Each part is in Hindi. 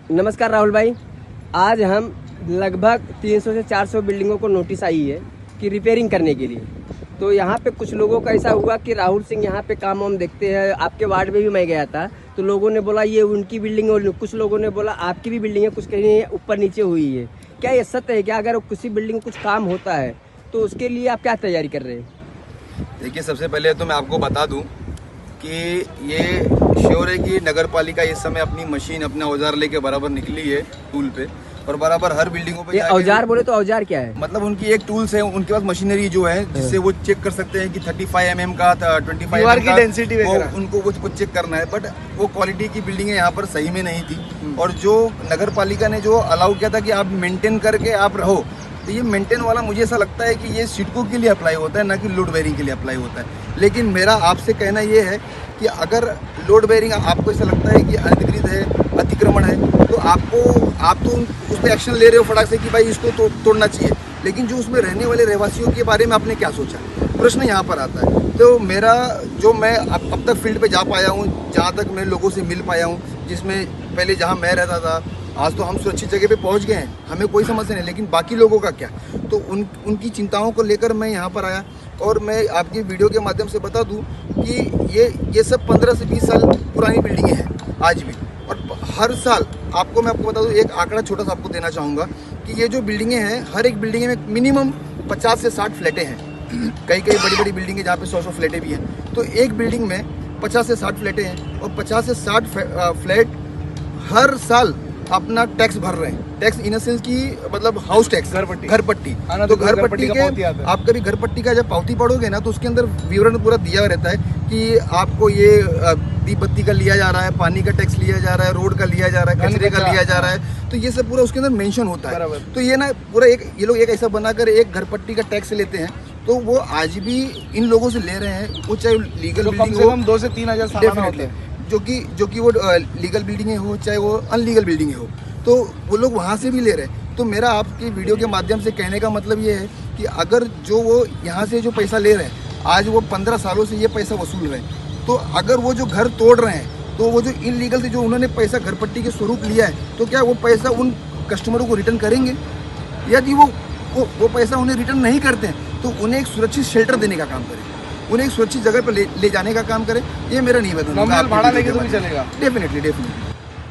नमस्कार राहुल भाई। आज हम लगभग 300 से 400 बिल्डिंगों को नोटिस आई है कि रिपेयरिंग करने के लिए। तो यहाँ पे कुछ लोगों का ऐसा हुआ कि राहुल सिंह यहाँ पे काम वाम देखते हैं। आपके वार्ड में भी मैं गया था तो लोगों ने बोला ये उनकी बिल्डिंग है, कुछ लोगों ने बोला आपकी भी बिल्डिंग है, कुछ कहीं ऊपर नीचे हुई है। क्या ये सत्य है कि अगर किसी बिल्डिंग में कुछ काम होता है तो उसके लिए आप क्या तैयारी कर रहे हैं? देखिए, सबसे पहले तो मैं आपको बता दूं कि ये श्योर है कि नगर पालिका इस समय अपनी मशीन, अपना औजार लेके बराबर निकली है टूल पे, और बराबर हर बिल्डिंगों पे। ये औजार बोले तो औजार क्या है? मतलब उनकी एक टूल्स है, उनके पास मशीनरी जो है जिससे वो चेक कर सकते हैं कि 35 mm का 25 mm की डेंसिटी उनको वो चेक करना है। बट वो क्वालिटी की बिल्डिंग यहाँ पर सही में नहीं थी, और जो नगर पालिका ने जो अलाउ किया था कि आप मेंटेन करके आप रहो, तो ये मेंटेन वाला मुझे ऐसा लगता है कि ये सिडको के लिए अप्लाई होता है, ना कि लोड बेयरिंग के लिए अप्लाई होता है। लेकिन मेरा आपसे कहना ये है कि अगर लोड बेयरिंग आपको ऐसा लगता है कि अनधिकृत है, अतिक्रमण है, तो आप तो उस पर एक्शन ले रहे हो फटाक से कि भाई इसको तोड़ना चाहिए। लेकिन जो उसमें रहने वाले रहवासियों के बारे में आपने क्या सोचा, प्रश्न यहाँ पर आता है। तो मेरा जो मैं अब तक फील्ड पे जा पाया हूँ, जहाँ तक मैं लोगों से मिल पाया हूँ, जिसमें पहले जहाँ मैं रहता था, आज तो हम सुरक्षित जगह पे पहुंच गए हैं, हमें कोई समस्या नहीं। लेकिन बाकी लोगों का क्या, तो उनकी चिंताओं को लेकर मैं यहाँ पर आया। और मैं आपकी वीडियो के माध्यम से बता दूं कि ये सब 15 से 20 साल पुरानी बिल्डिंगें हैं आज भी। और हर साल मैं आपको बता दूं, एक आंकड़ा छोटा सा आपको देना चाहूँगा कि ये जो बिल्डिंगें हैं, हर एक बिल्डिंग में मिनिमम 50 से 60 फ्लैटें हैं। कई बड़ी बिल्डिंगें जहाँ पे 100 फ्लैटें भी हैं। तो एक बिल्डिंग में 50 से 60 फ्लैटें हैं, और 50 से 60 फ्लैट हर साल अपना टैक्स भर रहे हैं। टैक्स इन सेंस की मतलब हाउस टैक्स, घर पट्टी। तो घर पट्टी के आप कभी घर पट्टी का जब पावती पढ़ोगे ना, तो उसके अंदर विवरण पूरा दिया रहता है कि आपको ये दीप बत्ती का लिया जा रहा है, पानी का टैक्स लिया जा रहा है, रोड का लिया जा रहा है, कचरे का लिया जा रहा है। तो ये सब पूरा उसके अंदर मेंशन होता है। तो ये ना पूरा ये लोग एक ऐसा बनाकर एक घर पट्टी का टैक्स लेते हैं। तो वो आज भी इन लोगों से ले रहे हैं, वो चाहे लीगल बिल्डिंग हो, 2 से 3 हजार सामान होते हैं, जो कि वो लीगल बिल्डिंग हो चाहे वो अनलीगल बिल्डिंग हो, तो वो लोग वहाँ से भी ले रहे हैं। तो मेरा आपकी वीडियो के माध्यम से कहने का मतलब ये है कि अगर जो वो यहाँ से जो पैसा ले रहे हैं, आज वो 15 सालों से ये पैसा वसूल रहे हैं, तो अगर वो जो घर तोड़ रहे हैं, तो वो जो इनलीगल से जो उन्होंने पैसा घर पट्टी के स्वरूप लिया है, तो क्या वो पैसा उन कस्टमरों को रिटर्न करेंगे? यदि वो पैसा उन्हें रिटर्न नहीं करते हैं, तो उन्हें एक सुरक्षित शेल्टर देने का काम करें, उन्हें एक सुरक्षित जगह पर ले जाने का काम करें। ये मेरा निवेदन है। भाड़ा लेके तो भी चलेगा। डेफिनेटली।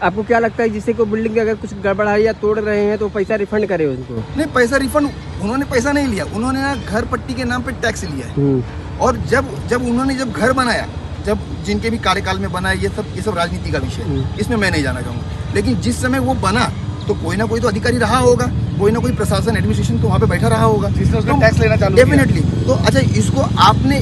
आपको क्या लगता है जिससे कोई बिल्डिंग अगर कुछ गड़बड़ है या तोड़ रहे हैं तो पैसा रिफंड करे उनको? नहीं, पैसा रिफंड उन्होंने पैसा नहीं लिया, उन्होंने ना घर पट्टी के नाम पे टैक्स लिया है। और जब उन्होंने घर बनाया, जब जिनके भी कार्यकाल में बना, ये सब राजनीति का विषय है, इसमें मैं नहीं जाना चाहूँगा। लेकिन जिस समय वो बना, तो कोई ना कोई तो अधिकारी रहा होगा, कोई ना कोई प्रशासन, एडमिनिस्ट्रेशन तो वहाँ पे बैठा रहा होगा, जिसने उसको टैक्स लेना चालू किया। डेफिनेटली। तो अच्छा, इसको आपने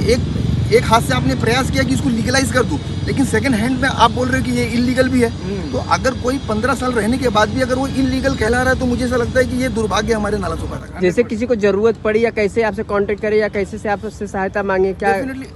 एक हाथ से आपने प्रयास किया कि इसको लीगलाइज कर दूं, लेकिन सेकंड हैंड में आप बोल रहे हो कि ये इलीगल भी है। तो अगर कोई 15 साल रहने के बाद भी अगर वो इलीगल कहला रहा है, तो मुझे ऐसा लगता है कि ये दुर्भाग्य हमारे नालासों का है। जैसे किसी को जरूरत पड़ी या कैसे आपसे कांटेक्ट करे या कैसे से आपसे सहायता मांगे, क्या?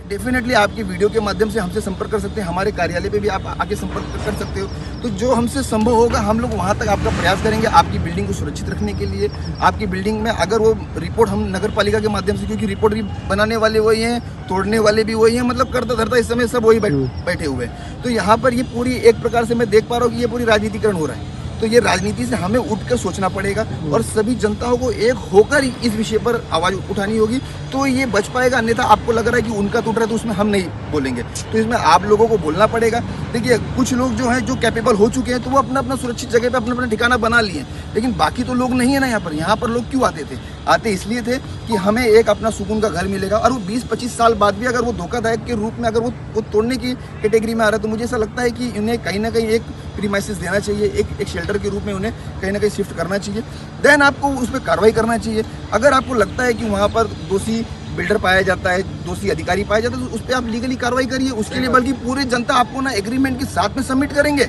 डेफिनेटली आपकी वीडियो के माध्यम से हमसे संपर्क कर सकते हैं, हमारे कार्यालय पे भी आप आके संपर्क कर सकते हो। तो जो हमसे संभव होगा, हम लोग वहाँ तक आपका प्रयास करेंगे, आपकी बिल्डिंग को सुरक्षित रखने के लिए। आपकी बिल्डिंग में अगर वो रिपोर्ट हम नगर पालिका के माध्यम से, क्योंकि रिपोर्ट भी बनाने वाले वही हैं, तोड़ने वाले भी वही हैं, मतलब करता धरता इस समय सब वही बैठे हुए हैं। तो यहाँ पर ये पूरी एक प्रकार से मैं देख पा रहा हूँ कि ये पूरी राजनीतिकरण हो रहा है। तो ये राजनीति से हमें उठकर सोचना पड़ेगा, और सभी जनताओं को एक होकर इस विषय पर आवाज उठानी होगी, तो ये बच पाएगा। अन्यथा आपको लग रहा है कि उनका टूट रहा है तो उसमें हम नहीं बोलेंगे, तो इसमें आप लोगों को बोलना पड़ेगा। देखिए, कुछ लोग जो हैं, जो कैपेबल हो चुके हैं, तो वो अपना सुरक्षित जगह पे अपना ठिकाना बना लिए, लेकिन बाकी तो लोग नहीं है ना यहाँ पर लोग क्यों आते इसलिए थे कि हमें एक अपना सुकून का घर मिलेगा। और वो 20-25 साल बाद भी अगर वो धोखादायक के रूप में अगर वो तोड़ने की कैटेगरी में आ रहा है, तो मुझे ऐसा लगता है कि इन्हें कहीं ना कहीं एक प्रीमाइसिस देना चाहिए, एक शेल्टर के रूप में उन्हें कहीं ना कहीं शिफ्ट करना चाहिए। देन आपको उस पर कार्रवाई करना चाहिए। अगर आपको लगता है कि वहाँ पर दोषी बिल्डर पाया जाता है, दोषी अधिकारी पाया जाता है, तो उस पर आप लीगली कार्रवाई करिए। उसके लिए बल्कि पूरी जनता आपको ना एग्रीमेंट के साथ में सबमिट करेंगे,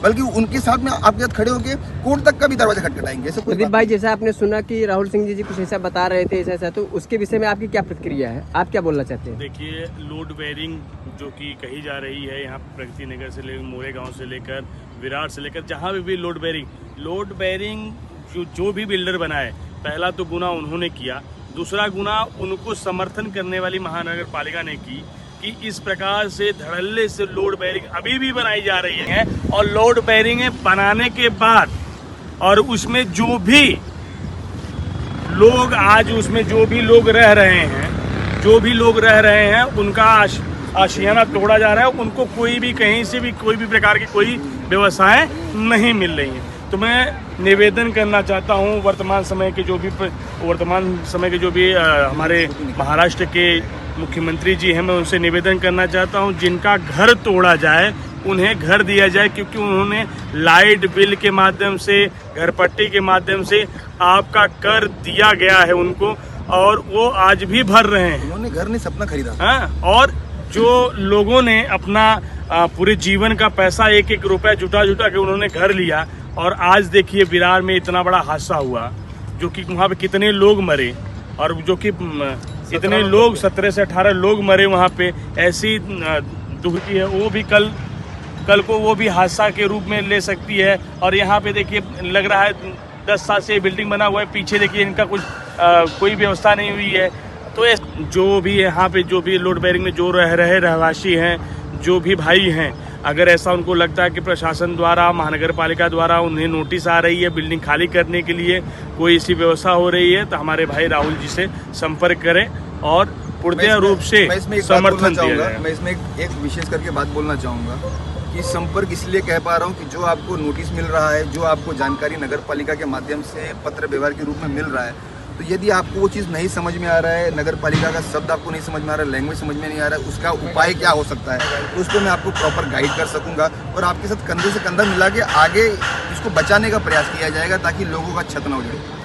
बल्कि उनके साथ में आपके साथ खड़े होकर कोर्ट तक का भी दरवाजा खटखटाएंगे। प्रदीप भाई, जैसा आपने सुना कि राहुल सिंह जी कुछ ऐसा बता रहे थे, ऐसा, तो उसके विषय में आपकी क्या प्रतिक्रिया है? आप क्या बोलना चाहते हैं? देखिए, लोड बेयरिंग जो कि कही जा रही है, यहाँ प्रगति नगर से लेकर मोरे गांव से लेकर विराट से लेकर जहाँ भी लोड बेयरिंग जो भी बिल्डर बनाए, पहला तो गुना उन्होंने किया, दूसरा गुना उनको समर्थन करने वाली महानगर पालिका ने की कि इस प्रकार से धड़ल्ले से लोड बेरिंग अभी भी बनाई जा रही है। और लोड बेरिंग बनाने के बाद और उसमें जो भी लोग आज उसमें जो भी लोग रह रहे हैं उनका आशियाना तोड़ा जा रहा है। उनको कोई भी कहीं से भी कोई भी प्रकार की कोई व्यवस्थाएं नहीं मिल रही हैं। तो मैं निवेदन करना चाहता हूं वर्तमान समय के जो भी हमारे महाराष्ट्र के मुख्यमंत्री जी हैं, मैं उनसे निवेदन करना चाहता हूं जिनका घर तोड़ा जाए उन्हें घर दिया जाए, क्योंकि उन्होंने लाइट बिल के माध्यम से, घर पट्टी के माध्यम से आपका कर दिया गया है उनको, और वो आज भी भर रहे हैं। उन्होंने घर नहीं सपना खरीदा। हाँ, और जो लोगों ने अपना पूरे जीवन का पैसा एक एक रुपया जुटा के उन्होंने घर लिया, और आज देखिए विरार में इतना बड़ा हादसा हुआ, जो कि वहाँ पे कितने लोग मरे, और जो कि इतने लोग 17 से 18 लोग मरे वहाँ पे। ऐसी दुख की है, वो भी कल को वो भी हादसा के रूप में ले सकती है। और यहाँ पे देखिए लग रहा है 10 साल से बिल्डिंग बना हुआ है, पीछे देखिए इनका कुछ कोई व्यवस्था नहीं हुई है। तो जो भी यहाँ पे जो भी लोड बेरिंग में जो रहवासी हैं, जो भी भाई हैं, अगर ऐसा उनको लगता है कि प्रशासन द्वारा, महानगर पालिका द्वारा उन्हें नोटिस आ रही है बिल्डिंग खाली करने के लिए, कोई ऐसी व्यवस्था हो रही है, तो हमारे भाई राहुल जी से संपर्क करें और पूर्णतः रूप से समर्थन दिया जाए। मैं इसमें एक विशेष करके बात बोलना चाहूँगा कि संपर्क इसलिए कह पा रहा हूँ कि जो आपको नोटिस मिल रहा है, जो आपको जानकारी नगर पालिका के माध्यम से पत्र व्यवहार के रूप में मिल रहा है, तो यदि आपको वो चीज़ नहीं समझ में आ रहा है, नगर पालिका का शब्द आपको नहीं समझ में आ रहा है, लैंग्वेज समझ में नहीं आ रहा है, उसका उपाय क्या हो सकता है, तो उसको मैं आपको प्रॉपर गाइड कर सकूंगा और आपके साथ कंधे से कंधा मिला के आगे इसको बचाने का प्रयास किया जाएगा, ताकि लोगों का क्षत न हो जाए।